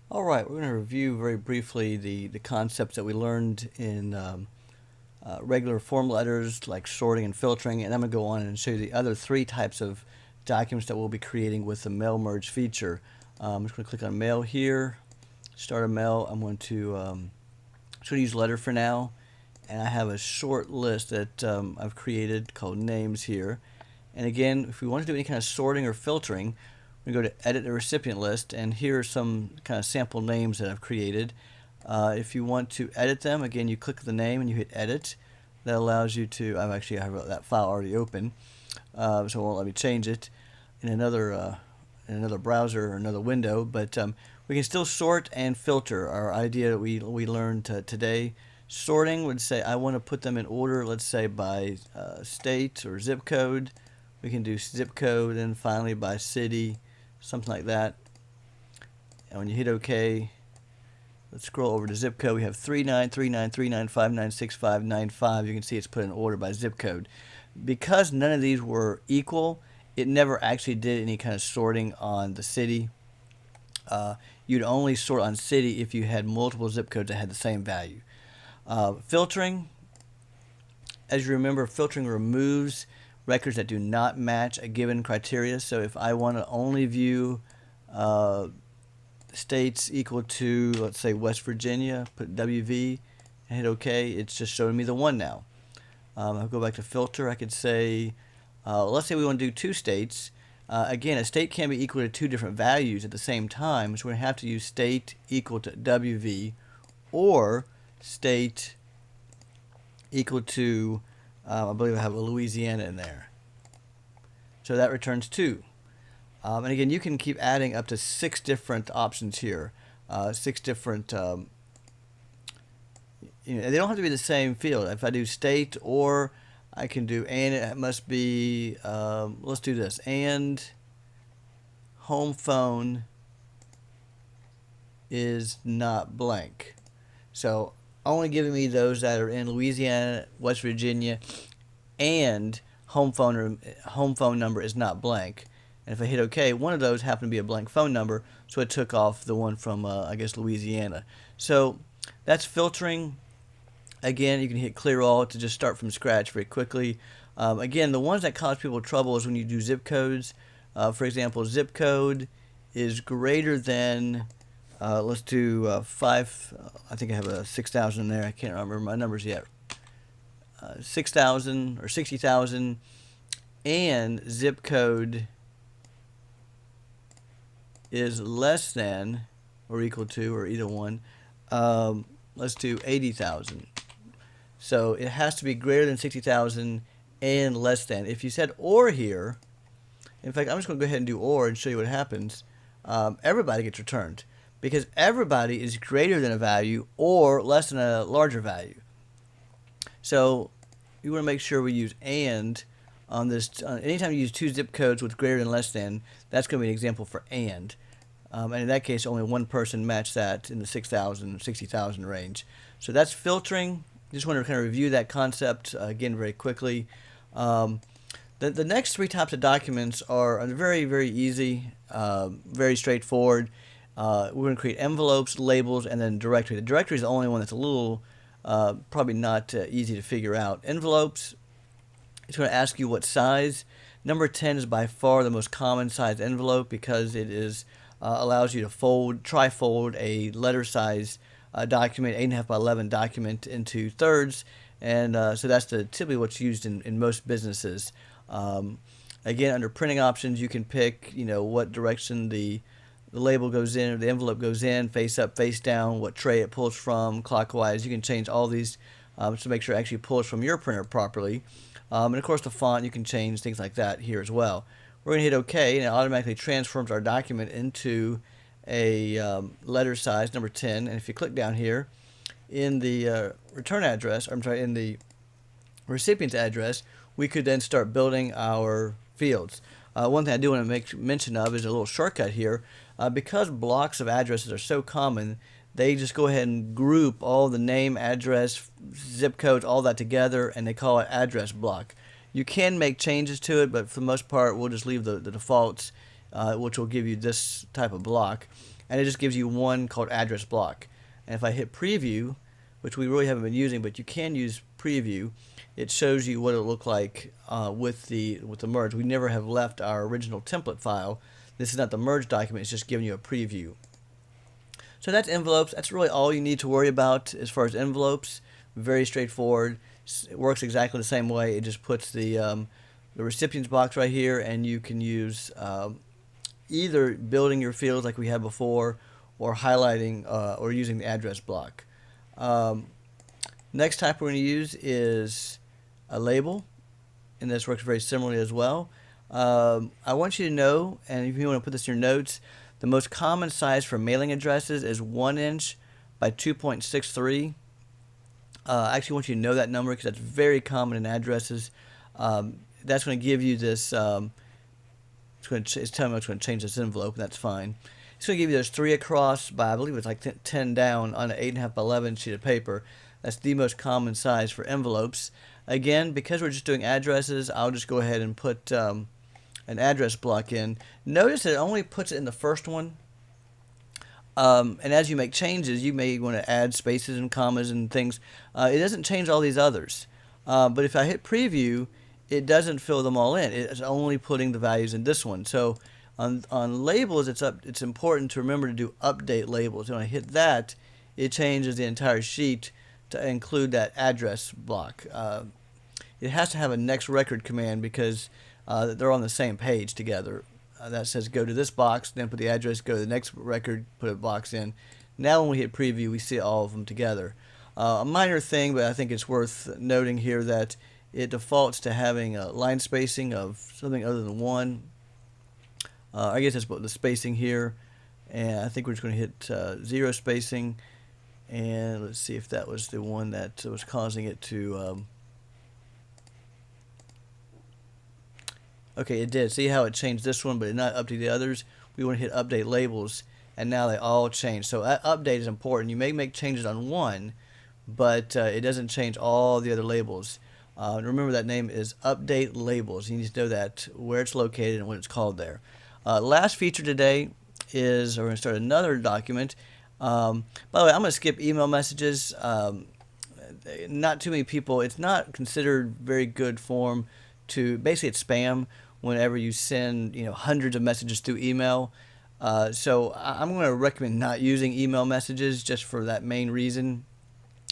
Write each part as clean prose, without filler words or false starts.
All right, we're going to review very briefly the concepts that we learned in regular form letters like sorting and filtering, and I'm going to go on and show you the other three types of documents that we'll be creating with the mail merge feature. I'm just going to click on mail here, start a mail. I'm going to use letter for now, and I have a short list that I've created called names here. And again, if we want to do any kind of sorting or filtering, we go to edit the recipient list, and here are some kind of sample names that I've created. If you want to edit them, again, you click the name and you hit edit. That allows you to, I have that file already open, so it won't let me change it in another browser or another window, but we can still sort and filter. Our idea that we learned today, sorting would say I want to put them in order, let's say by state or zip code. We can do zip code and finally by city, something like that. And when you hit OK, let's scroll over to zip code. We have 393939596595. You can see it's put in order by zip code. Because none of these were equal, it never actually did any kind of sorting on the city. You'd only sort on city if you had multiple zip codes that had the same value. Filtering, as you remember, filtering removes records that do not match a given criteria. So if I want to only view states equal to, let's say, West Virginia, put WV and hit OK, it's just showing me the one now. I'll go back to filter. I could say, let's say we want to do two states. Again, a state can be equal to two different values at the same time, so we're going to have to use state equal to WV or state equal to, I believe I have a Louisiana in there. So that returns 2. And again, you can keep adding up to 6 different options here. 6 different, they don't have to be the same field. If I do state, or I can do, and it must be, let's do this, and home phone is not blank. So only giving me those that are in Louisiana, West Virginia, and home phone number is not blank. And if I hit OK, one of those happened to be a blank phone number, so it took off the one from, I guess, Louisiana. So that's filtering. Again, you can hit clear all to just start from scratch very quickly. Again, the ones that cause people trouble is when you do zip codes. For example, zip code is greater than, let's do 5, I think I have a 6,000 in there. I can't remember my numbers yet. 6,000 or 60,000, and zip code is less than or equal to, or either one, let's do 80,000. So it has to be greater than 60,000 and less than. If you said or here, in fact, I'm just going to go ahead and do or and show you what happens. Everybody gets returned because everybody is greater than a value or less than a larger value. So you want to make sure we use and on this. Anytime you use 2 zip codes with greater than less than, that's going to be an example for and. And in that case, only one person matched that in the 6,000, 60,000 range. So that's filtering. Just want to kind of review that concept again very quickly. The next 3 types of documents are very, very easy, very straightforward. We're going to create envelopes, labels, and then directory. The directory is the only one that's a little probably not easy to figure out. Envelopes, it's going to ask you what size. Number 10 is by far the most common size envelope because it is allows you to trifold a letter size document, 8.5 by 11 document into thirds, and so that's typically what's used in most businesses. Again, under printing options, you can pick what direction the label goes in or the envelope goes in, face up, face down, what tray it pulls from, clockwise. You can change all these to make sure it actually pulls from your printer properly. And of course the font, you can change things like that here as well. We're going to hit OK, and it automatically transforms our document into a letter size, number 10. And if you click down here, in the return address, in the recipient's address, we could then start building our fields. One thing I do want to make mention of is a little shortcut here. Because blocks of addresses are so common, they just go ahead and group all the name, address, zip codes, all that together, and they call it address block. You can make changes to it, but for the most part, we'll just leave the defaults, which will give you this type of block. and it just gives you one called address block. And if I hit preview, which we really haven't been using, but you can use preview, it shows you what it looked like with the merge. We never have left our original template file. This is not the merge document, it's just giving you a preview. So that's envelopes. That's really all you need to worry about as far as envelopes. Very straightforward. It works exactly the same way. It just puts the recipients box right here, and you can use either building your fields like we had before, or highlighting or using the address block. Next type we're going to use is a label, and this works very similarly as well. I want you to know, and if you want to put this in your notes, the most common size for mailing addresses is 1 inch by 2.63. I actually want you to know that number because that's very common in addresses. That's going to give you this, it's telling me it's going to change this envelope, and that's fine. It's going to give you those 3 across by, I believe it's like 10 down on an 8.5 by 11 sheet of paper. That's the most common size for envelopes. Again, because we're just doing addresses, I'll just go ahead and put an address block in. Notice that it only puts it in the first one. And as you make changes, you may want to add spaces and commas and things. It doesn't change all these others. But if I hit preview, it doesn't fill them all in. It's only putting the values in this one. So on labels, it's important to remember to do update labels. When I hit that, it changes the entire sheet to include that address block. It has to have a next record command because they're on the same page together. That says go to this box, then put the address, go to the next record, put a box in. Now when we hit preview, we see all of them together. A minor thing, but I think it's worth noting here that it defaults to having a line spacing of something other than 1. I guess that's the spacing here, and I think we're just going to hit 0 spacing, and let's see if that was the one that was causing it to okay, it did. See how it changed this one, but it not update the others? We want to hit update labels, and now they all change. So update is important. You may make changes on one, but it doesn't change all the other labels. Remember that name is update labels. You need to know that, where it's located and what it's called there. Last feature today is we're going to start another document. By the way, I'm going to skip email messages. Not too many people. It's not considered very good form to, basically it's spam whenever you send hundreds of messages through email. So I'm going to recommend not using email messages just for that main reason.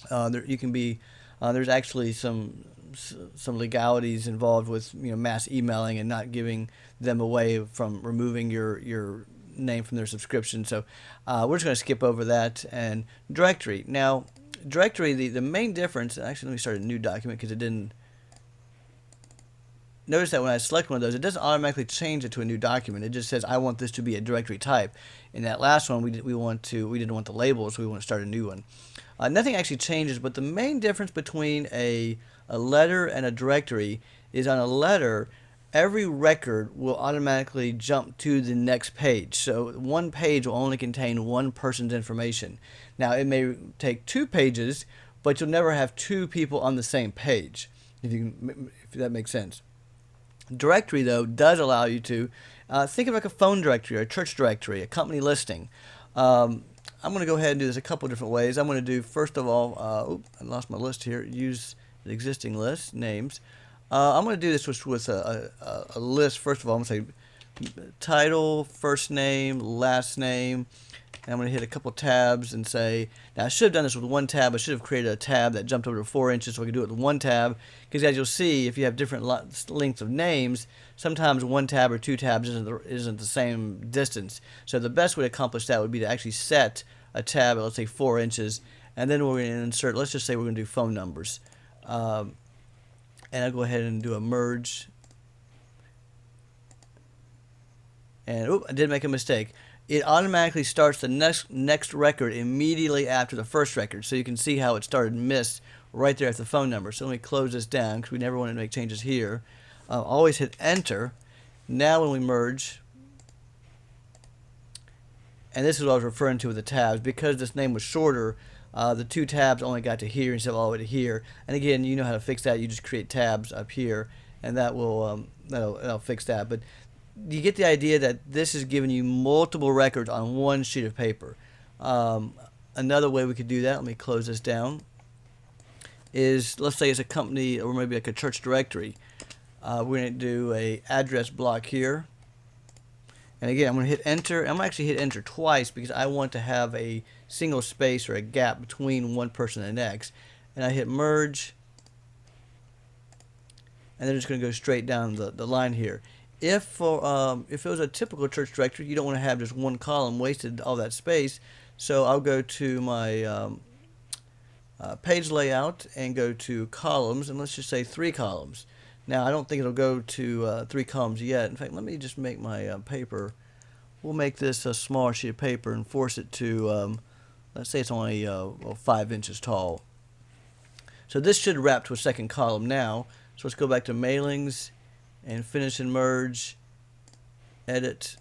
There's actually some legalities involved with mass emailing and not giving them away from removing your name from their subscription. So we're just going to skip over that. And directory. Now directory, the main difference, actually let me start a new document because it didn't. Notice that when I select one of those, it doesn't automatically change it to a new document. It just says I want this to be a directory type. In that last one, we didn't want the labels, so we want to start a new one. Nothing actually changes, but the main difference between a letter and a directory is on a letter, every record will automatically jump to the next page. So one page will only contain one person's information. Now it may take 2 pages, but you'll never have 2 people on the same page, if that makes sense. Directory, though, does allow you to think of like a phone directory or a church directory, a company listing. I'm going to go ahead and do this a couple different ways. I'm going to do, first of all, I lost my list here. Use the existing list, names. I'm going to do this with a list. First of all, I'm going to say title, first name, last name. And I'm going to hit a couple tabs and say, now I should have done this with 1 tab. I should have created a tab that jumped over to 4 inches so I could do it with 1 tab. Because as you'll see, if you have different lengths of names, sometimes 1 tab or 2 tabs isn't the same distance. So the best way to accomplish that would be to actually set a tab at, let's say, 4 inches. And then we're going to insert, let's just say we're going to do phone numbers. And I'll go ahead and do a merge. And I did make a mistake. It automatically starts the next record immediately after the first record. So you can see how it started missed right there at the phone number. So let me close this down because we never want to make changes here. Always hit enter. Now when we merge, and this is what I was referring to with the tabs, because this name was shorter, the 2 tabs only got to here instead of all the way to here. And again, you know how to fix that. You just create tabs up here, and that will that'll fix that. But you get the idea that this is giving you multiple records on one sheet of paper. Um, Another way we could do that, let me close this down, is let's say it's a company or maybe like a church directory. We're going to do a address block here. And again, I'm going to hit enter. I'm going to actually hit enter twice because I want to have a single space or a gap between one person and the next. And I hit merge. And then it's going to go straight down the line here. If it was a typical church directory, you don't want to have just one column wasted all that space. So I'll go to my page layout and go to columns, and let's just say 3 columns. Now I don't think it'll go to 3 columns yet. In fact, let me just make my paper. We'll make this a smaller sheet of paper and force it to, let's say it's only 5 inches tall. So this should wrap to a second column now. So let's go back to mailings and finish and merge, edit,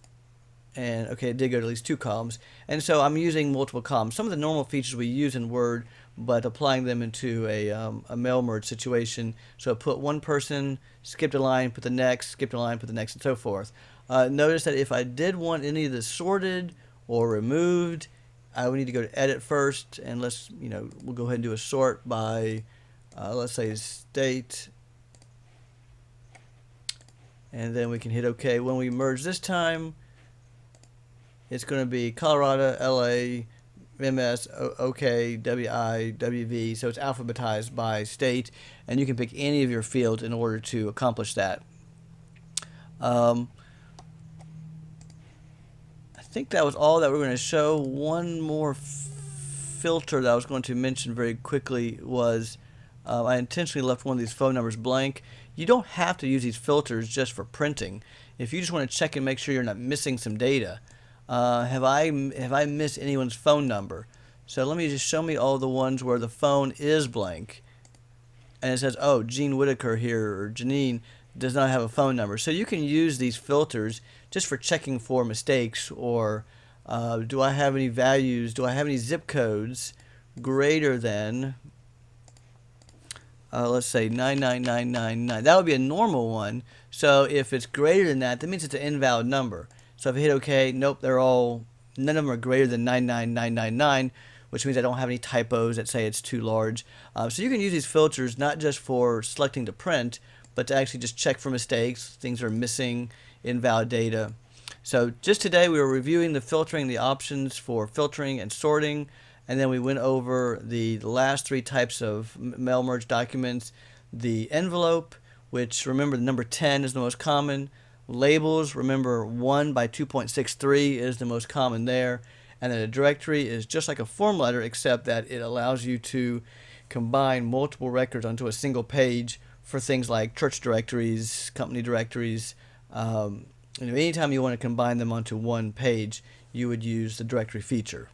and okay, it did go to at least 2 columns. And so I'm using multiple columns. Some of the normal features we use in Word, but applying them into a mail merge situation. So put one person, skipped a line, put the next, skipped a line, put the next, and so forth. Notice that if I did want any of this sorted or removed, I would need to go to edit first, and we'll go ahead and do a sort by, let's say state, and then we can hit OK. When we merge this time, it's going to be Colorado, LA, MS, OK, WI, WV, so it's alphabetized by state, and you can pick any of your fields in order to accomplish that. I think that was all that we're going to show. One more filter that I was going to mention very quickly was I intentionally left one of these phone numbers blank. You don't have to use these filters just for printing. If you just want to check and make sure you're not missing some data. Have I missed anyone's phone number? So let me just show me all the ones where the phone is blank. And it says, oh, Gene Whitaker here, or Janine, does not have a phone number. So you can use these filters just for checking for mistakes, or do I have any values, do I have any zip codes greater than, let's say 99999. That would be a normal one. So if it's greater than that, that means it's an invalid number. So if I hit OK, nope, none of them are greater than 99999, which means I don't have any typos that say it's too large. So you can use these filters not just for selecting to print, but to actually just check for mistakes, things are missing, invalid data. So just today we were reviewing the filtering, the options for filtering and sorting, and then we went over the last 3 types of mail merge documents. The envelope, which remember the number 10 is the most common. Labels, remember 1 by 2.63 is the most common there. And then a directory is just like a form letter, except that it allows you to combine multiple records onto a single page for things like church directories, company directories. Anytime you want to combine them onto one page, you would use the directory feature.